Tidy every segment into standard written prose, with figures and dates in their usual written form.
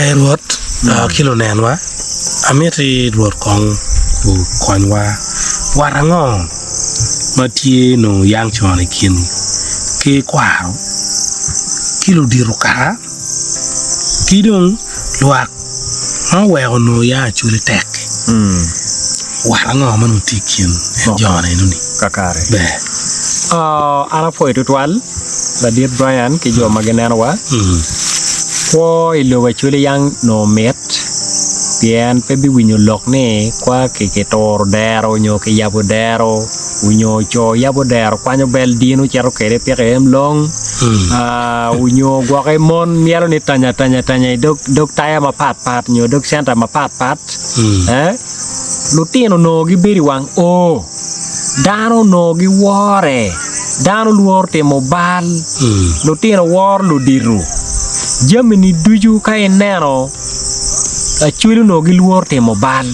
ruột kilo nén wa ameti ruột con wa warango mà tie no yang cho này kiên ke quả kilo di rukara kidong luak nó quẹo no ya chule tek warango manu tikin jo này nuni kakare be ana foi tutual la dir Brian ke jo magenano wa ko ilo wa chule yang no met pian pe bi winyo lok ne kwa ke tor dero nyo ke yabo dero unyo cho yabo dero kwa nyo bel dino charo kere pere long unyo gwa ke mon mielo ni tanya dok taya ma pat nyo dok senta ma pat lutino no gi beri wang dano no gi wore dano luor te mobal lutino wor lu diru jamini duju kay nero chule no gi luor te mobal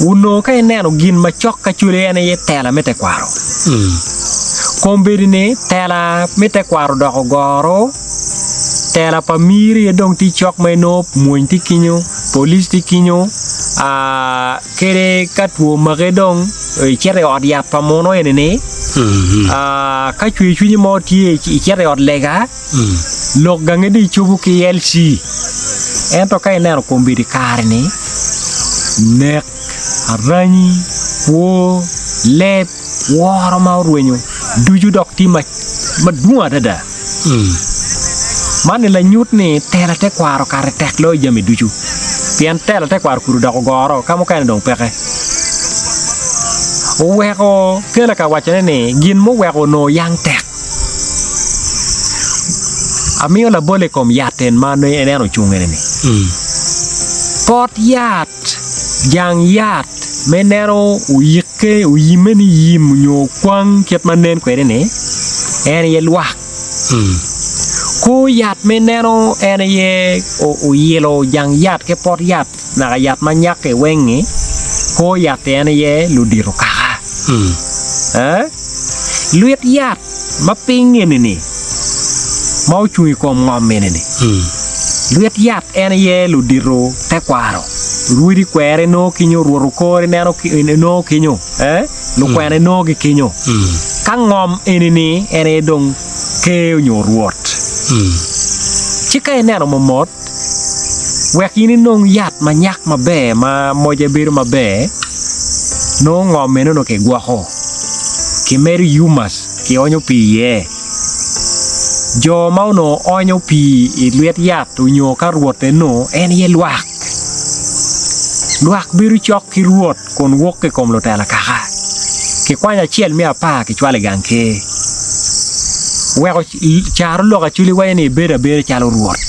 uno kay nero gin ma chok ka chule ene ye tela mete kwaro kombirine tela mete kwaro do goro tela pamiri e dong ti chok me no muin ti kinyo police ti kinyo kere katwo magedong chere od ya pamono ene ne ka chwi mo ti chere od lega lok gange di chubu ki LC ento kay nero kombiri karne nek arani wo lep woro ma ruenyo duju dok ti ma duwa dada mane la nyut ni tela te kwaro kare tek lo jami duju pian tela te kwaro kuru dok goro kamo kay dong peke o weko kela ka wachane ne gin mo weko no yang tek amio la bole kom yaten mano eneno chungene ni pot yat jang yat menero uyike uyimeni yim nyo kwang ket manen kwere ne en ye luak ko yat menero en ye o yelo jang yat ke pot yat na yat manyak ke wengi ko yat en ye ludiro kaka luet yat maping ni mau chui kom ngom menene luet yat en ye ludiro te kwaro ruidi kwere no kinyo ruoru kore neno no kinyo no kwere no gi kinyo kangom enini ene dong ke nyo ruot chika eneno momot wekini nong yat manyak mabe ma moje biru mabe no ngom meno no ke guaho kimeri yumas ki onyo piye jo mau no onyo pi luet yat unyo ka ruote no en ye luak biru chok ki ruot kon wok ke kom lo tela kaka ke kwanya chiel mi apa ke chwale ganke weko charo lo ka chuli wayne bera chalo ruot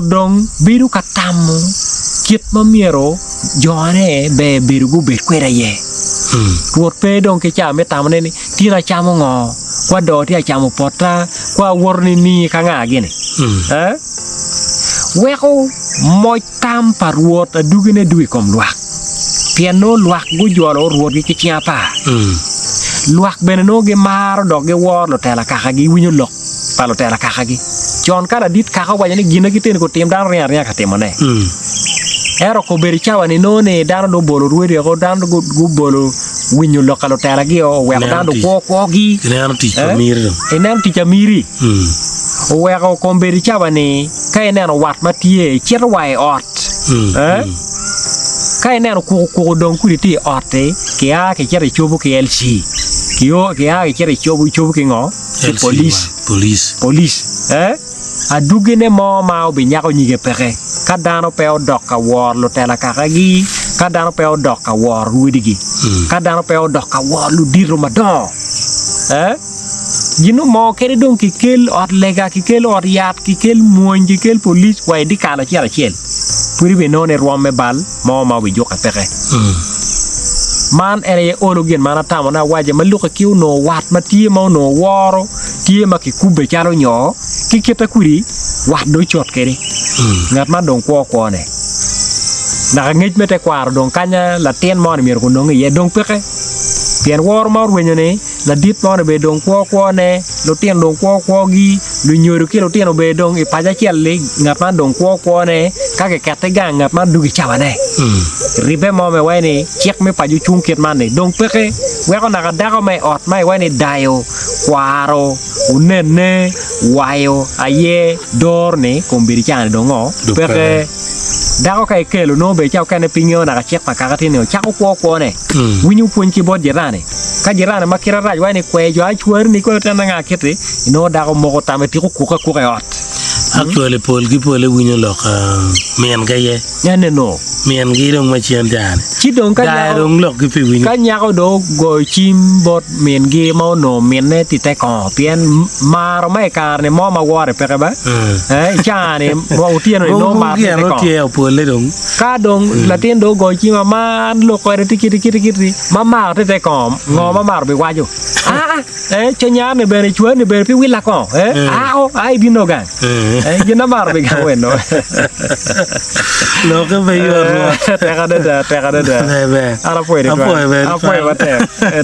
dong biru katamu kit mamiero jone be biru gu bet kwera ye ruot pe dong ke chame tamne ni tina chamo ngo kwa do ti chamo pota kwa worni ni kanga gene weko moy tam par ruot adugine duwi kom luak piano luak gu jolo ruot gi chiapa luak beneno ge mar do ge wor lo tela kaka gi winyo lok palo tela kaka gi jon kala dit kaka wanya ni gina giten ko tim dan ria ka temane ero ko beri chawa ni none dan do bolo ruodi ko dan do gu bolo winyo lokalo tela gi o we dan do ko gi enan ti chamiri o weko komberi chawa ni kay neno wat matie cher wai ot kay neno ko don kuri ti ote ke a ke cher chobu ke LC kio ke a ke cher chobu ke ngo police adugene mo ma obi nyako nyige pere kadano pe odok ka wor lo tela kakagi kadano pe odok ka wor ruidigi kadano pe odok ka wor lu diro madon Gino mo kere don ki kel ot lega ki kel ot yat ki kel muon ki kel police way di kala chiara chiel puri be non e ruome bal mo ma wi joka peke man ere olo gen mana tamo na waje maluka kiu no wat ma tie mo no woro tie ma ki kube chalo nyo ki keta kuri wat do chot kere ngat ma don ko ne na ngej mete kwaro don kanya la ten mo ni mer ko no ngi ye don peke pien wor ma wenyo ne la dit mo ne be dong ko ne lo tien dong ko gi lu nyoru ki lo tien be dong e paja chelle ngat man dong ko ne ka ke kate gang ngat man du gi chawane ribe mo me wani chek me paju chung ket man ne dong peke we ko na ka da ko me ot mai wani dayo kwaro unene wayo aye dor ne kombiri chan dongo peke dako kai kelo no be chao kane pinyo na ka chek pa ka tino chako ko ne winyu punchi bod jerane ka jerane makira raj wani kwe jo achwer ni ko tana nga kete no dako moko tame ti ko ka yot actually pol winyo lok men ga ye nyane no men gi dong ma chien jane chi dong ka da dong lok ki pi winyo ka nya ko do go chim bot men gi mo no men ne ti te ko pien maro mai kar ne mo ma wore pe ba chane mo tieno no ma ti ko ti e pol le dong ka dong la tien do go chim ma lo ko re ti ma te ko ngo ma be wa jo chenya ne be ne chwe ne be pi wila ko ai bi no gang gina mar be ga bueno lo que ve yo te ga da ara puede te